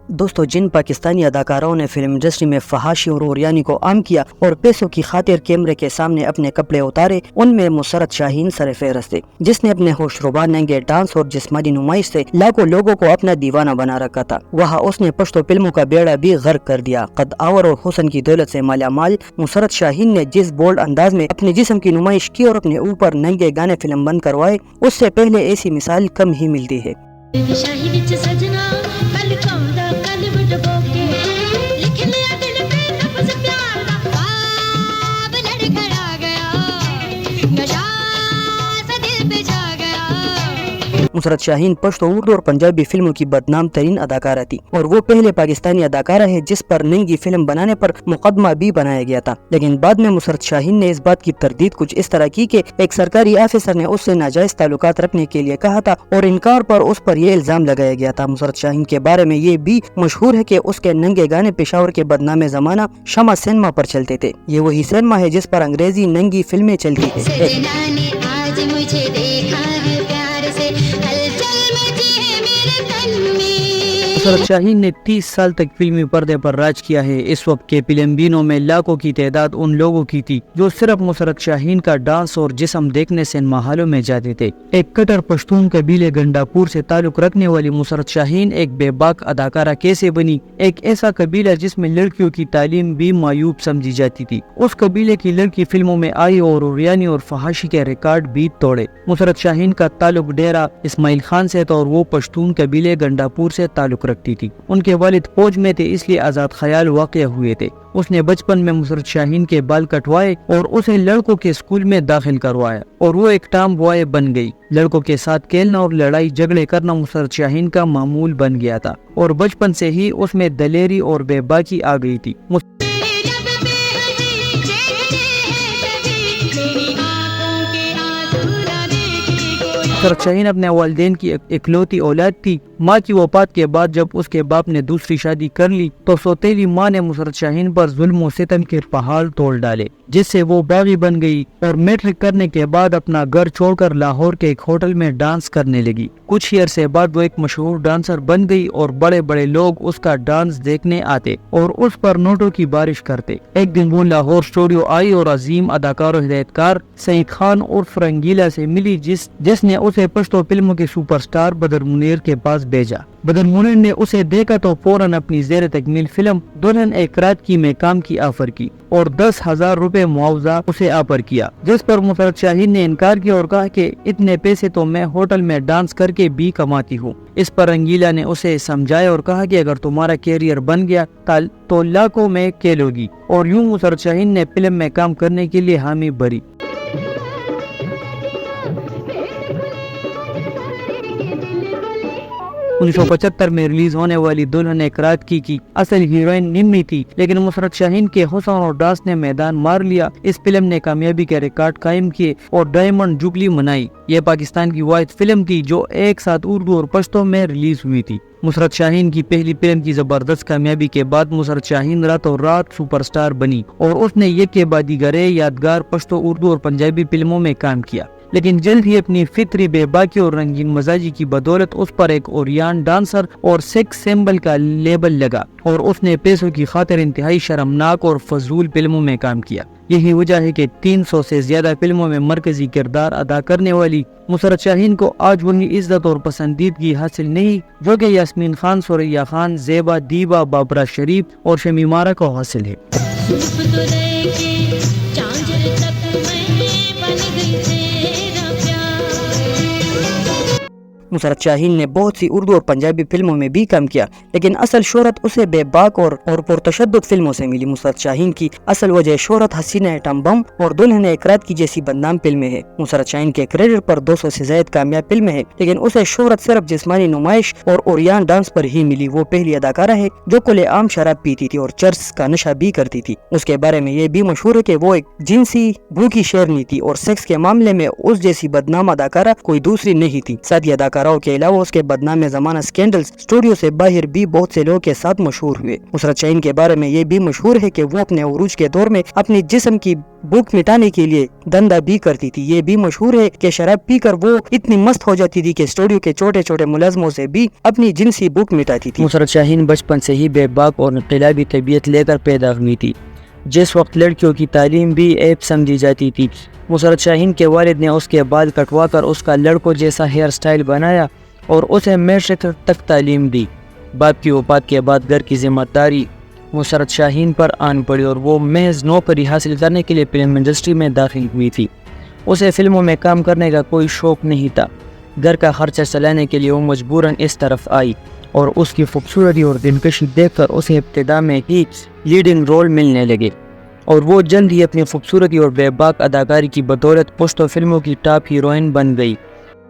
دوستو، جن پاکستانی اداکاروں نے فلم انڈسٹری میں فحاشی اور اوریانی کو عام کیا اور پیسوں کی خاطر کیمرے کے سامنے اپنے کپڑے اتارے، ان میں مسرت شاہین سر فہرست ہے، جس نے اپنے ہوش ربا ننگے ڈانس اور جسمانی نمائش سے لاکھوں لوگوں کو اپنا دیوانہ بنا رکھا تھا۔ وہاں اس نے پشتو فلموں کا بیڑا بھی غرق کر دیا۔ قد آور اور حسن کی دولت سے مالا مال مسرت شاہین نے جس بولڈ انداز میں اپنے جسم کی نمائش کی اور اپنے اوپر ننگے گانے فلم بند کروائے، اس سے پہلے ایسی مثال کم ہی ملتی ہے۔ مسرت شاہین پشتو، اردو اور پنجابی فلموں کی بدنام ترین اداکارہ تھی اور وہ پہلے پاکستانی اداکارہ ہے جس پر ننگی فلم بنانے پر مقدمہ بھی بنایا گیا تھا، لیکن بعد میں مسرت شاہین نے اس بات کی تردید کچھ اس طرح کی کہ ایک سرکاری آفیسر نے اس سے ناجائز تعلقات رکھنے کے لیے کہا تھا اور انکار پر اس پر یہ الزام لگایا گیا تھا۔ مسرت شاہین کے بارے میں یہ بھی مشہور ہے کہ اس کے ننگے گانے پشاور کے بدنام زمانہ شمع سینما پر چلتے تھے۔ یہ وہی سینما ہے جس پر انگریزی ننگی فلمیں چلتی ہیں۔ مسرت شاہین نے 30 سال تک فلمی پردے پر راج کیا ہے۔ اس وقت کے فلم بینوں میں لاکھوں کی تعداد ان لوگوں کی تھی جو صرف مسرت شاہین کا ڈانس اور جسم دیکھنے سینما ہالوں میں جاتے تھے۔ ایک کٹر پشتون قبیلے گنڈاپور سے تعلق رکھنے والی مسرت شاہین ایک بے باک اداکارہ کیسے بنی؟ ایک ایسا قبیلہ جس میں لڑکیوں کی تعلیم بھی معیوب سمجھی جاتی تھی، اس قبیلے کی لڑکی فلموں میں آئی اور اوریانی اور فحاشی کے ریکارڈ بھی توڑے۔ مسرت شاہین کا تعلق ڈیرہ اسماعیل خان سے تھا اور وہ پشتون قبیلے گنڈاپور سے تعلق رکھتی تھی۔ ان کے والد فوج میں تھے، اس لیے آزاد خیال واقع ہوئے تھے۔ اس نے بچپن میں مسرت شاہین کے بال کٹوائے اور اسے لڑکوں کے اسکول میں داخل کروایا اور وہ ایک ٹام بوائے بن گئی۔ لڑکوں کے ساتھ کھیلنا اور لڑائی جھگڑے کرنا مسرت شاہین کا معمول بن گیا تھا اور بچپن سے ہی اس میں دلیری اور بے باکی آ گئی تھی۔ مسرت شاہین اپنے والدین کی اکلوتی اولاد تھی۔ ماں کی وفات کے بعد جب اس کے باپ نے دوسری شادی کر لی تو سوتیلی ماں نے مسرت شاہین پر ظلم و ستم کے پہاڑ توڑ ڈالے، جس سے وہ باغی بن گئی اور میٹرک کرنے کے بعد اپنا گھر چھوڑ کر لاہور کے ایک ہوٹل میں ڈانس کرنے لگی۔ کچھ ہی عرصے بعد وہ ایک مشہور ڈانسر بن گئی اور بڑے بڑے لوگ اس کا ڈانس دیکھنے آتے اور اس پر نوٹوں کی بارش کرتے۔ ایک دن وہ لاہور اسٹوڈیو آئی اور عظیم اداکار و ہدایت کار سعید خان عرف رنگیلا سے ملی، جس نے اسے پشتو فلموں کے سپر سٹار بدر منیر کے پاس بھیجا۔ بدر منیر نے اسے دیکھا تو فوراً اپنی زیر تکمیل فلم دلہن ایک رات کی میں کام کی آفر کی اور 10,000 روپے معاوضہ اسے آفر کیا، جس پر مسرت شاہین نے انکار کیا اور کہا کہ اتنے پیسے تو میں ہوٹل میں ڈانس کر کے بھی کماتی ہوں۔ اس پر رنگیلا نے اسے سمجھایا اور کہا کہ اگر تمہارا کیریئر بن گیا تو لاکھوں میں کھیلو گی، اور یوں مسرت شاہین نے فلم میں کام کرنے کے لیے حامی بھری۔ 1975 میں ریلیز ہونے والی دلہن ایک رات کی اصل ہیروئن نمری تھی، لیکن مسرت شاہین کے حسن اور ڈانس نے میدان مار لیا۔ اس فلم نے کامیابی کے ریکارڈ قائم کیے اور ڈائمنڈ جوبلی منائی۔ یہ پاکستان کی واحد فلم تھی جو ایک ساتھ اردو اور پشتو میں ریلیز ہوئی تھی۔ مسرت شاہین کی پہلی فلم کی زبردست کامیابی کے بعد مسرت شاہین راتوں رات سپر سٹار بنی اور اس نے یک بادی گرے یادگار پشتو، اردو اور پنجابی فلموں میں کام کیا، لیکن جلد ہی اپنی فطری بے باکی اور رنگین مزاجی کی بدولت اس پر ایک اوریان ڈانسر اور سیکس سمبل کا لیبل لگا اور اس نے پیسوں کی خاطر انتہائی شرمناک اور فضول فلموں میں کام کیا۔ یہی وجہ ہے کہ 300 سے زیادہ فلموں میں مرکزی کردار ادا کرنے والی مسرت شاہین کو آج وہی عزت اور پسندیدگی حاصل نہیں جو کہ یاسمین خان، ثریا خان، زیبا، دیبا، بابرا شریف اور شمیمارا کو حاصل ہے۔ مسرت شاہین نے بہت سی اردو اور پنجابی فلموں میں بھی کام کیا، لیکن اصل شہرت اسے بے باک اور پرتشدد فلموں سے ملی۔ مسرت شاہین کی اصل وجہ شہرت حسینہ ایٹم بم اور دلہن ایک رات کی جیسی بدنام فلمیں ہیں۔ مسرت شاہین کے کریڈٹ پر 200 سے زائد کامیاب فلمیں ہیں، لیکن اسے شہرت صرف جسمانی نمائش اور اوریان ڈانس پر ہی ملی۔ وہ پہلی اداکارہ ہے جو کھلے عام شراب پیتی تھی اور چرس کا نشہ بھی کرتی تھی۔ اس کے بارے میں یہ بھی مشہور ہے کہ وہ ایک جنسی بھوکی شیرنی تھی اور سیکس کے معاملے میں اس جیسی بدنام اداکارہ کوئی دوسری نہیں تھی۔ ساتھ ہی اداکارہ اداکاروں کے علاوہ اس کے بدنام زمانہ سکینڈلز اسٹوڈیو سے باہر بھی بہت سے لوگوں کے ساتھ مشہور ہوئے۔ نصرت شاہین کے بارے میں یہ بھی مشہور ہے کہ وہ اپنے عروج کے دور میں اپنی جسم کی بھوک مٹانے کے لیے دندہ بھی کرتی تھی۔ یہ بھی مشہور ہے کہ شراب پی کر وہ اتنی مست ہو جاتی تھی کہ اسٹوڈیو کے چھوٹے چھوٹے ملازموں سے بھی اپنی جنسی بھوک مٹاتی تھی۔ نصرت شاہین بچپن سے ہی بے باک اور انقلابی طبیعت لے کر پیدا ہوئی تھی، جس وقت لڑکیوں کی تعلیم بھی عیب سمجھی جاتی تھی۔ نصرت شاہین کے والد نے اس کے بال کٹوا کر اس کا لڑکوں جیسا ہیئر سٹائل بنایا اور اسے میٹرک تک تعلیم دی۔ باپ کی وفات کے بعد گھر کی ذمہ داری نصرت شاہین پر آن پڑی اور وہ محض نوکری حاصل کرنے کے لیے فلم انڈسٹری میں داخل ہوئی تھی۔ اسے فلموں میں کام کرنے کا کوئی شوق نہیں تھا۔ گھر کا خرچہ چلانے کے لیے وہ مجبوراً اس طرف آئی اور اس کی خوبصورتی اور دلکشی دیکھ کر اسے ابتدا میں ہی لیڈنگ رول ملنے لگے اور وہ جلد ہی اپنی خوبصورتی اور بے باک اداکاری کی بدولت پشتو فلموں کی ٹاپ ہیروئن بن گئی۔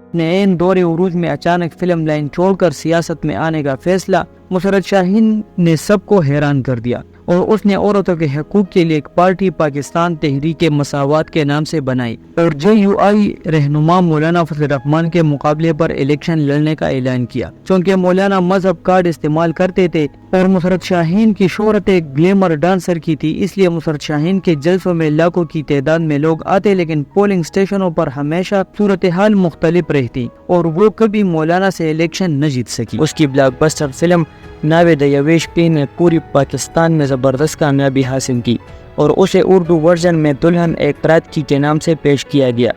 اپنے دور عروج میں اچانک فلم لائن چھوڑ کر سیاست میں آنے کا فیصلہ نصرت شاہین نے سب کو حیران کر دیا اور اس نے عورتوں کے حقوق کے لیے ایک پارٹی پاکستان تحریک مساوات کے نام سے بنائی اور JUI رہنما مولانا فضل الرحمان کے مقابلے پر الیکشن لڑنے کا اعلان کیا۔ چونکہ مولانا مذہب کارڈ استعمال کرتے تھے اور نصرت شاہین کی شہرت ایک گلیمر ڈانسر کی تھی، اس لیے نصرت شاہین کے جلسوں میں لاکھوں کی تعداد میں لوگ آتے، لیکن پولنگ سٹیشنوں پر ہمیشہ صورتحال مختلف رہتی اور وہ کبھی مولانا سے الیکشن نہ جیت سکی۔ اس کی بلاک بسٹر فلم ناوے دیویش پی نے پوری پاکستان میں زبردست کامیابی حاصل کی اور اسے اردو ورژن میں دلہن ایک رات کی کے نام سے پیش کیا گیا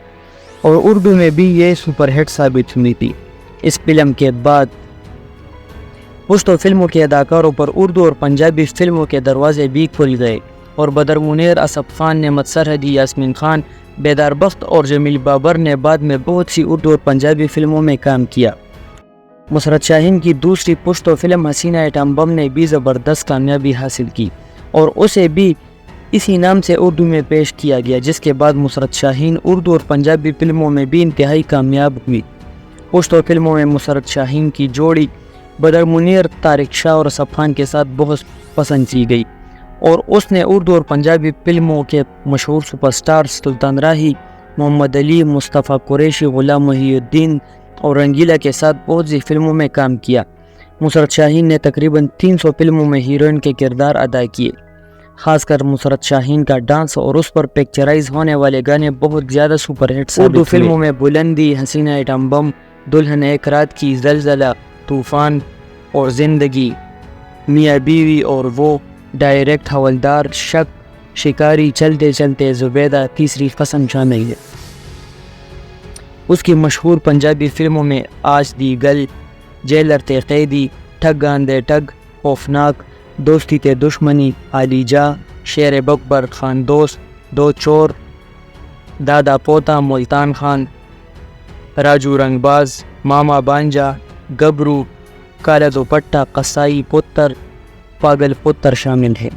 اور اردو میں بھی یہ سپر ہٹ ثابت ہوئی تھی۔ اس فلم کے بعد پشتو فلموں کے اداکاروں پر اردو اور پنجابی فلموں کے دروازے بھی کھل گئے اور بدر منیر، اسف خان، نعمت سرحدی، یاسمین خان، بیدار بخت اور جمیل بابر نے بعد میں بہت سی اردو اور پنجابی فلموں میں کام کیا۔ نصرت شاہین کی دوسری پشتو فلم حسینہ ایٹم بم نے بھی زبردست کامیابی حاصل کی اور اسے بھی اسی نام سے اردو میں پیش کیا گیا، جس کے بعد نصرت شاہین اردو اور پنجابی فلموں میں بھی انتہائی کامیاب ہوئی۔ پشتو فلموں میں نصرت شاہین کی جوڑی بدر منیر، طارق شاہ اور اسف خان کے ساتھ بہت پسند کی گئی اور اس نے اردو اور پنجابی فلموں کے مشہور سپر سٹار سلطان راہی، محمد علی، مصطفیٰ قریشی، غلام محی الدین اور رنگیلا کے ساتھ بہت سی فلموں میں کام کیا۔ نصرت شاہین نے تقریباً 300 فلموں میں ہیروئن کے کردار ادا کیے۔ خاص کر نصرت شاہین کا ڈانس اور اس پر پکچرائز ہونے والے گانے بہت زیادہ سپر ہٹ ثابت ہوئے۔ اردو فلموں میں بلندی، حسینہ ایٹم بم، دلہن ایک رات کی، زلزلہ، طوفان اور زندگی، میاں بیوی اور وہ، ڈائریکٹ، حوالدار، شک، شکاری، چلتے چلتے، زبیدہ، تیسری قسم شامل ہے۔ اس کی مشہور پنجابی فلموں میں آج دی گل، جیلر تے قیدی، ٹھگ آندے ٹھگ، خوفناک، دوستی تے دشمنی، علی جا، شیر بکبر، خان دوست، دو چور، دادا پوتا، ملتان خان، راجو رنگ باز، ماما بانجا، گبرو، کالا دوپٹہ، قصائی پتر، پاگل پتر شامل ہے۔